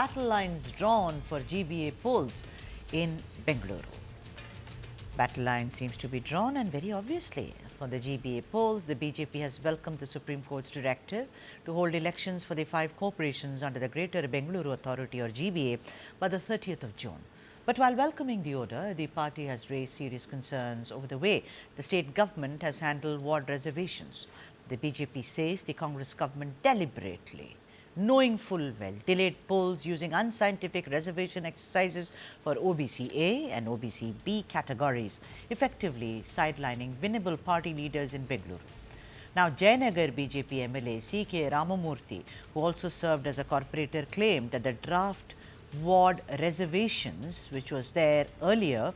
Battlelines drawn for GBA polls in Bengaluru. Battlelines seems to be drawn, and very obviously for the GBA polls, the BJP has welcomed the Supreme Court's directive to hold elections for the 5 corporations under the Greater Bengaluru Authority or GBA by the 30th of June. But while welcoming the order, the party has raised serious concerns over the way the state government has handled ward reservations. The BJP says the Congress government deliberately, knowing full well, delayed polls using unscientific reservation exercises for OBC A and OBC B categories, effectively sidelining winnable party leaders in Bengaluru. Now, Jayanagar BJP MLA C.K. Ramamurthy, who also served as a corporator, claimed that the draft ward reservations, which was there earlier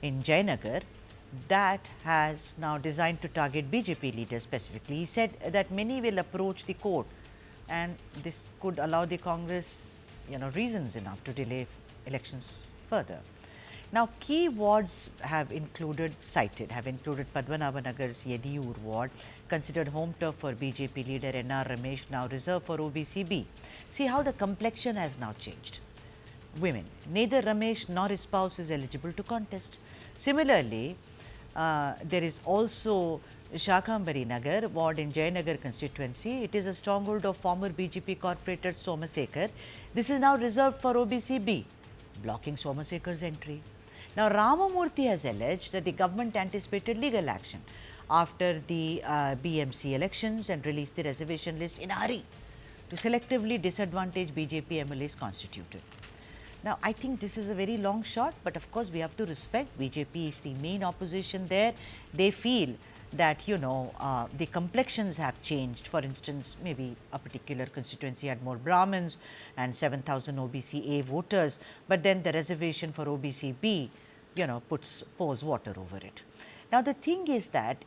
in Jayanagar, that has now designed to target BJP leaders specifically. He said that many will approach the court, and this could allow the Congress, reasons enough to delay elections further. Now, key wards have included Padmanabhanagar's Yediyur ward, considered home turf for BJP leader N.R. Ramesh, now reserved for OBC-B. See how the complexion has now changed. Women, neither Ramesh nor his spouse is eligible to contest. Similarly, there is also Shakambari Nagar ward in Jayanagar constituency. It is a stronghold of former BJP corporator Somasekar. This is now reserved for OBC-B, blocking Somasekar's entry. Now, Ramamurthy has alleged that the government anticipated legal action after the BMC elections and released the reservation list in a hurry to selectively disadvantage BJP MLAs constituted. Now, I think this is a very long shot, but of course, we have to respect BJP is the main opposition there. They feel that, the complexions have changed. For instance, maybe a particular constituency had more Brahmins and 7,000 OBC A voters, but then the reservation for OBC B, pours water over it. Now, the thing is that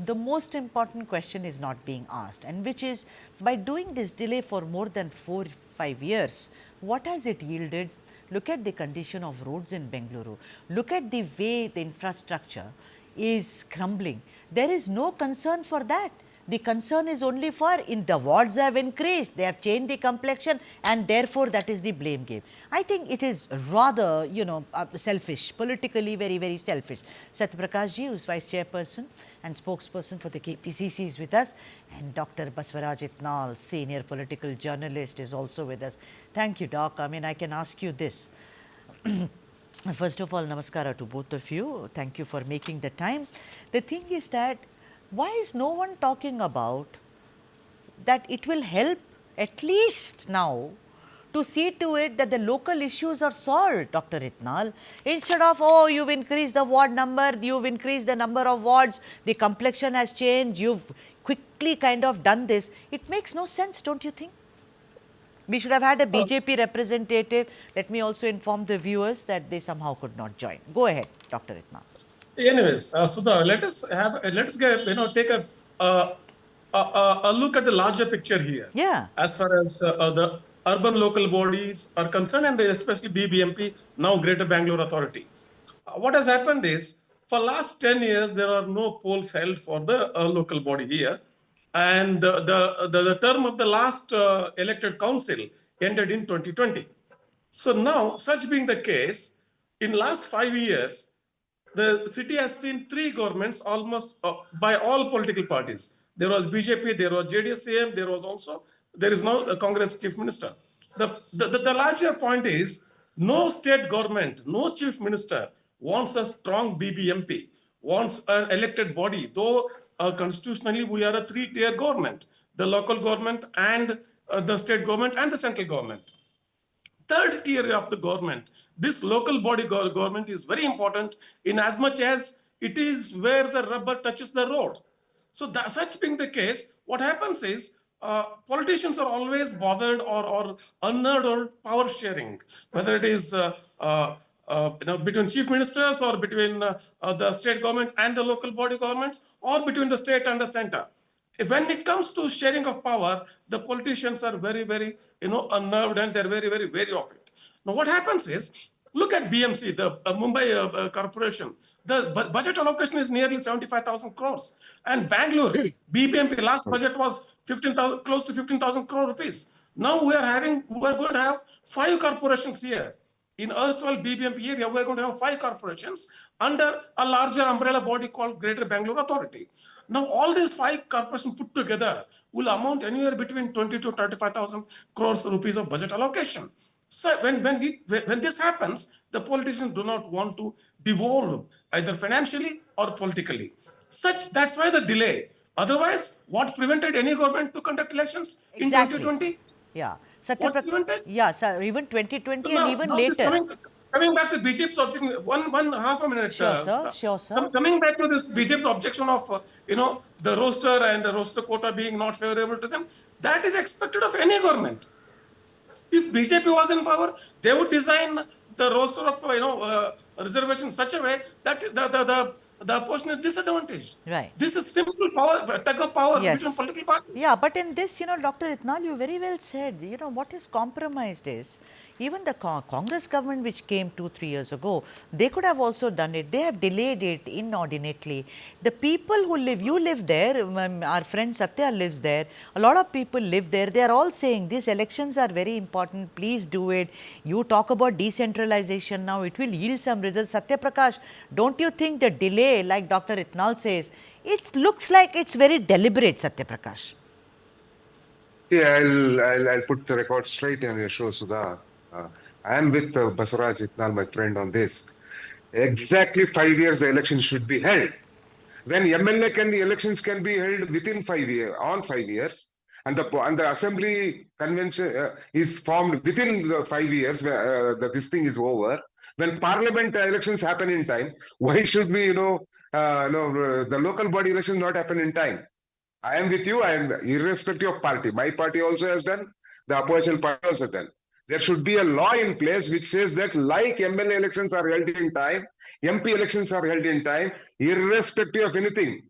the most important question is not being asked, and which is, by doing this delay for more than 4 or 5 years, what has it yielded? Look at the condition of roads in Bengaluru. Look at the way the infrastructure is crumbling. There is no concern for that. The concern is only for the wards have increased, they have changed the complexion, and therefore that is the blame game. I think it is rather, selfish, politically very, very selfish. Satyaprakash ji, who is Vice Chairperson and spokesperson for the KPCC, is with us, and Dr. Baswaraj Itnal, senior political journalist, is also with us. Thank you, Doc. I can ask you this. First of all, namaskara to both of you. Thank you for making the time. The thing is that, why is no one talking about that it will help at least now to see to it that the local issues are solved, Dr. Itnal, instead of, oh, you've increased the ward number, you've increased the number of wards, the complexion has changed, you've quickly kind of done this. It makes no sense, don't you think? We should have had a BJP representative. Let me also inform the viewers that they somehow could not join. Go ahead, Dr. Itnal. Anyways, Sudha, let's take a look at the larger picture here. Yeah. As far as the urban local bodies are concerned, and especially BBMP, now Greater Bengaluru Authority. What has happened is, for last 10 years, there are no polls held for the local body here. And the term of the last elected council ended in 2020. So now, such being the case, in last 5 years, the city has seen 3 governments almost by all political parties. There was BJP, there was JDS CM, there is now a Congress chief minister. The larger point is, no state government, no chief minister wants a strong BBMP, wants an elected body, though constitutionally we are a 3-tier government, the local government and the state government and the central government. Third tier of the government, this local body government is very important in as much as it is where the rubber touches the road. So such being the case, what happens is politicians are always bothered or unnerved or power sharing, whether it is between chief ministers or between the state government and the local body governments, or between the state and the center. When it comes to sharing of power, the politicians are very, very, unnerved, and they're very, very wary of it. Now, what happens is, Look at BMC, the Mumbai corporation. The budget allocation is nearly 75,000 crores. And Bangalore, BBMP, last budget was 15,000, close to 15,000 crore rupees. Now we are going to have 5 corporations here. In erstwhile BBMP area, we're going to have 5 corporations under a larger umbrella body called Greater Bengaluru Authority. Now, all these 5 corporations put together will amount anywhere between 20 to 35,000 crores rupees of budget allocation. So when this happens, the politicians do not want to devolve either financially or politically. That's why the delay. Otherwise, what prevented any government to conduct elections in 2020? Yeah. What prevented? Yeah, sir, even 2020 and even Now this later. coming back to BJP's objection, one half a minute. Sure, sir. Sure, sir. Coming back to this BJP's objection of the roster and the roster quota being not favorable to them, that is expected of any government. If BJP was in power, they would design the roster of reservation in such a way that the opposition is disadvantaged. Right. This is simple tug of power Yes. between political parties. Yeah, but in this, Dr. Itnal, you very well said, what is compromised is, even the Congress government which came 2-3 years ago, they could have also done it. They have delayed it inordinately. The people who live, you live there, our friend Satya lives there, a lot of people live there. They are all saying these elections are very important, please do it. You talk about decentralization now, it will yield some results. Satya Prakash, don't you think the delay, like Dr. Itnal says, it looks like it's very deliberate, Satya Prakash? Yeah, I'll put the record straight on your show, Sudha. I am with Basaraj Itnal, my friend, on this. Exactly 5 years the election should be held. Then the elections can be held within 5 years, on 5 years, and the assembly convention is formed within the 5 years. This thing is over. When parliament elections happen in time, why should we, the local body elections not happen in time? I am with you. I am irrespective of party. My party also has done. The opposition party also done. There should be a law in place which says that like MLA elections are held in time, MP elections are held in time, irrespective of anything.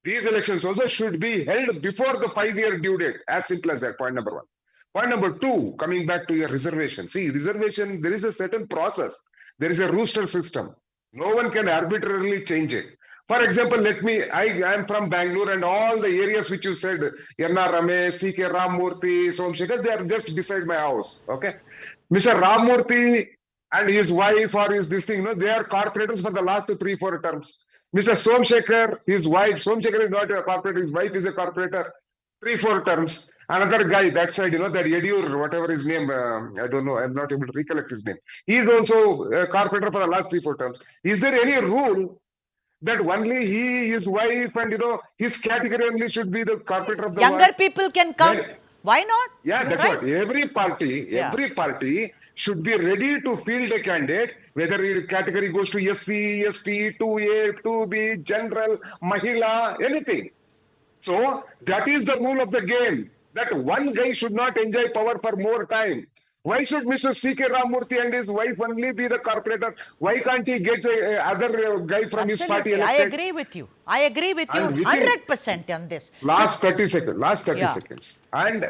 These elections also should be held before the 5-year due date. As simple as that, point number one. Point number two, coming back to your reservation. See, reservation, there is a certain process. There is a rooster system. No one can arbitrarily change it. For example, I am from Bangalore, and all the areas which you said, N.R. Ramesh, C.K. Ramurthy, Somsekhar, they are just beside my house. Okay. Mr. Ramurthy and his wife or this thing, they are corporators for the last 3-4 terms. Mr. Somsekhar, his wife, Somsekhar is not a corporator, his wife is a corporator, 3-4 terms. Another guy that side, that Yedur, whatever his name, I don't know, I'm not able to recollect his name. He is also a corporator for the last 3-4 terms. Is there any rule that only he, his wife, and his category only should be the corporator of the Younger people can come. Then, why not? yeah, that's right. what. Every party should be ready to field a candidate, whether your category goes to SC, ST, 2A, 2B, general, Mahila, anything. So that is the rule of the game, that one guy should not enjoy power for more time. Why should Mr. C.K. Ramurthy and his wife only be the corporator? Why can't he get the other guy from his party elected? I agree with you. I agree with you 100% on this. Last 30 seconds. And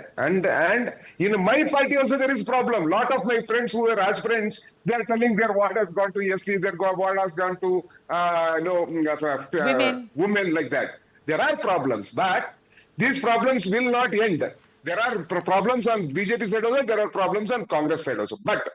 in my party also there is problem. Lot of my friends who are aspirants, they are telling their ward has gone to SC, their ward has gone to women like that. There are problems, but these problems will not end. There are problems on BJP side also, there are problems on Congress side also. But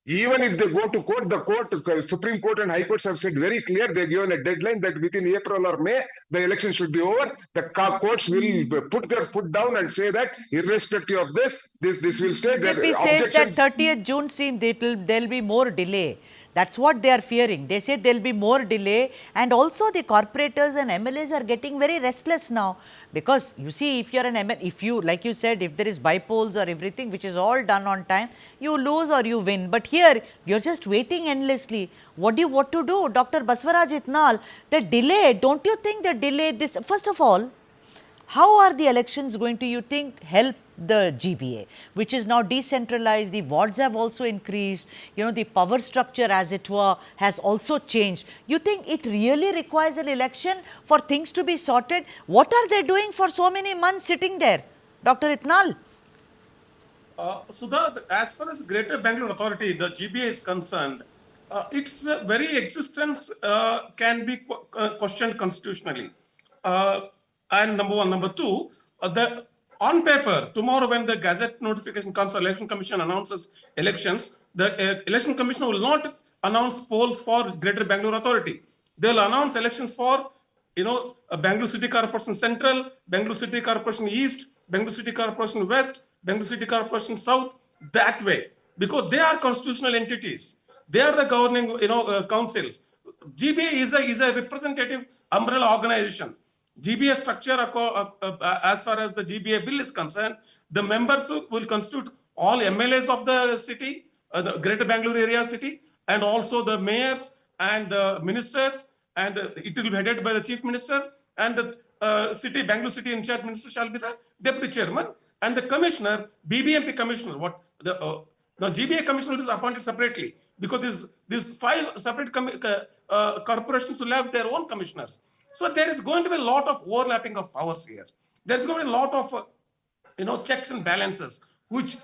even if they go to court, the Supreme Court and High Courts have said very clear, they've given a deadline that within April or May, the election should be over. The courts will put their foot down and say that irrespective of this will stay. BJP says that 30th June there'll be more delay. That's what they are fearing. They say there'll be more delay, and also the corporators and MLAs are getting very restless now, because you see, if you're an MLA, if you, like you said, if there is bypolls or everything, which is all done on time, you lose or you win. But here, you're just waiting endlessly. What to do? Dr. Baswaraj Itnal, the delay, don't you think the delay, first of all, how are the elections going to, you think, help the GBA, which is now decentralized? The wards have also increased, the power structure, as it were, has also changed. You think it really requires an election for things to be sorted? What are they doing for so many months sitting there, Dr. Itnal? Sudha, as far as Greater Bengaluru Authority, the GBA is concerned, its very existence can be questioned constitutionally. And number one. Number two, the on paper, tomorrow when the Gazette notification comes, Election Commission announces elections, the Election Commission will not announce polls for Greater Bengaluru Authority. They will announce elections for Bangalore City Corporation Central, Bangalore City Corporation East, Bangalore City Corporation West, Bangalore City Corporation South, that way, because they are constitutional entities. They are the governing, councils. GBA is a representative umbrella organization. GBA structure, as far as the GBA bill is concerned, the members will constitute all MLAs of the city, the Greater Bangalore area city, and also the mayors and the ministers, and it will be headed by the chief minister, and the Bangalore city in charge minister shall be the deputy chairman, and the commissioner, BBMP commissioner, now GBA commissioner is appointed separately, because these five separate corporations will have their own commissioners. So there is going to be a lot of overlapping of powers here. There's going to be a lot of checks and balances, which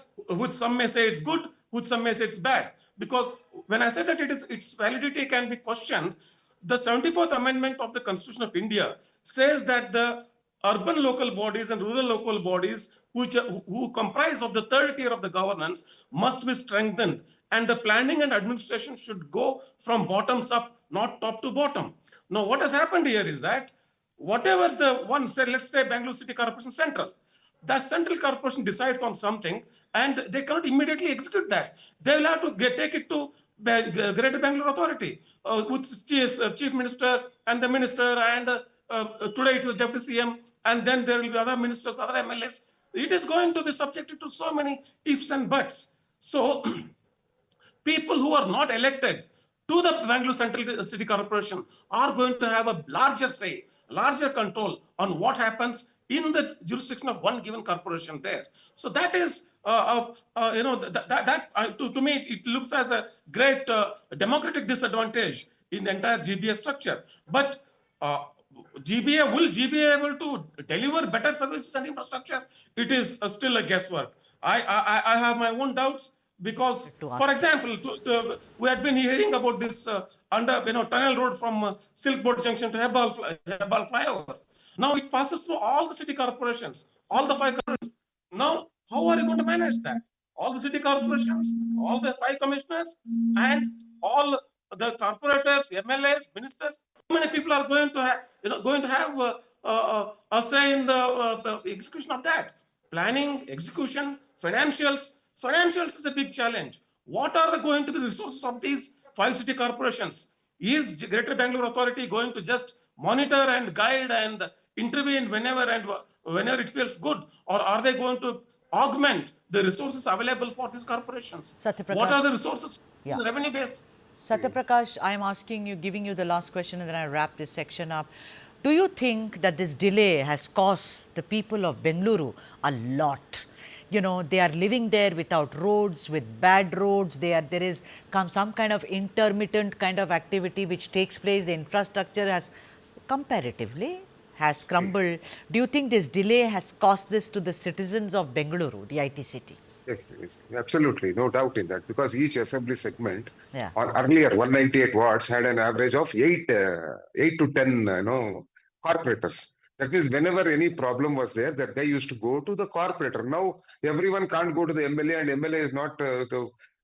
some may say it's good, which some may say it's bad. Because when I say that its validity can be questioned, the 74th Amendment of the Constitution of India says that the urban local bodies and rural local bodies who comprise of the third tier of the governance must be strengthened, and the planning and administration should go from bottoms up, not top to bottom. Now, what has happened here is that whatever the one said, let's say Bangalore City Corporation Central, the central corporation decides on something and they cannot immediately execute that. They will have to take it to the Greater Bengaluru Authority, with chief minister and the minister, and today it is deputy CM, and then there will be other ministers, other MLAs. It is going to be subjected to so many ifs and buts. So people who are not elected to the Bangalore Central City Corporation are going to have a larger say, larger control on what happens in the jurisdiction of one given corporation there. So that is, to me, it looks as a great democratic disadvantage in the entire GBA structure. But will GBA able to deliver better services and infrastructure? It is still a guesswork. I have my own doubts, because, for example, we had been hearing about this tunnel road from Silk Board Junction to Hebbal flyover. Now it passes through all the city corporations, all the five corporations. Now, how are you going to manage that? All the city corporations, all the five commissioners, and all the corporators, MLAs, ministers. How many people are going to have a say in the execution of that? Planning, execution, financials. Financials is a big challenge. What are going to be the resources of these five city corporations? Is Greater Bengaluru Authority going to just monitor and guide and intervene whenever it feels good, or are they going to augment the resources available for these corporations? What are the resources in the revenue base? Satyaprakash, I am asking you, giving you the last question, and then I wrap this section up. Do you think that this delay has cost the people of Bengaluru a lot? They are living there without roads, with bad roads. There is some kind of intermittent kind of activity which takes place. The infrastructure has comparatively crumbled. Do you think this delay has cost this to the citizens of Bengaluru, the IT city? Yes, absolutely, no doubt in that, because each assembly segment on earlier 198 wards had an average of 8 to 10 corporators. That means whenever any problem was there, that they used to go to the corporator. Now everyone can't go to the MLA, and MLA is not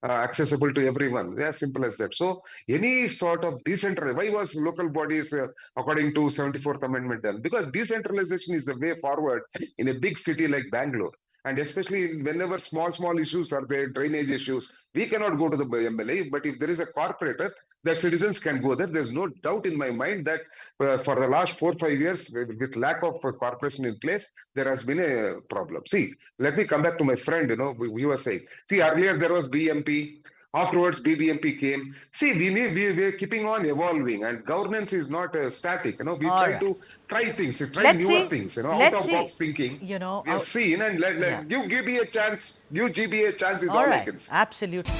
accessible to everyone. They are simple as that. So any sort of decentralization, why was local bodies according to 74th Amendment done? Because decentralization is the way forward in a big city like Bangalore. And especially whenever small issues are there, drainage issues, we cannot go to the MLA. But if there is a corporator, the citizens can go there. There's no doubt in my mind that for the last 4 or 5 years, with lack of corporation in place, there has been a problem. See, let me come back to my friend, we were saying. See, earlier there was BMP. Afterwards, BBMP came. See, we're keeping on evolving, and governance is not static. We try to try things, newer things, out of box thinking. We have seen, and give GBA a chance. Give GBA a chance is all I can say. Absolutely.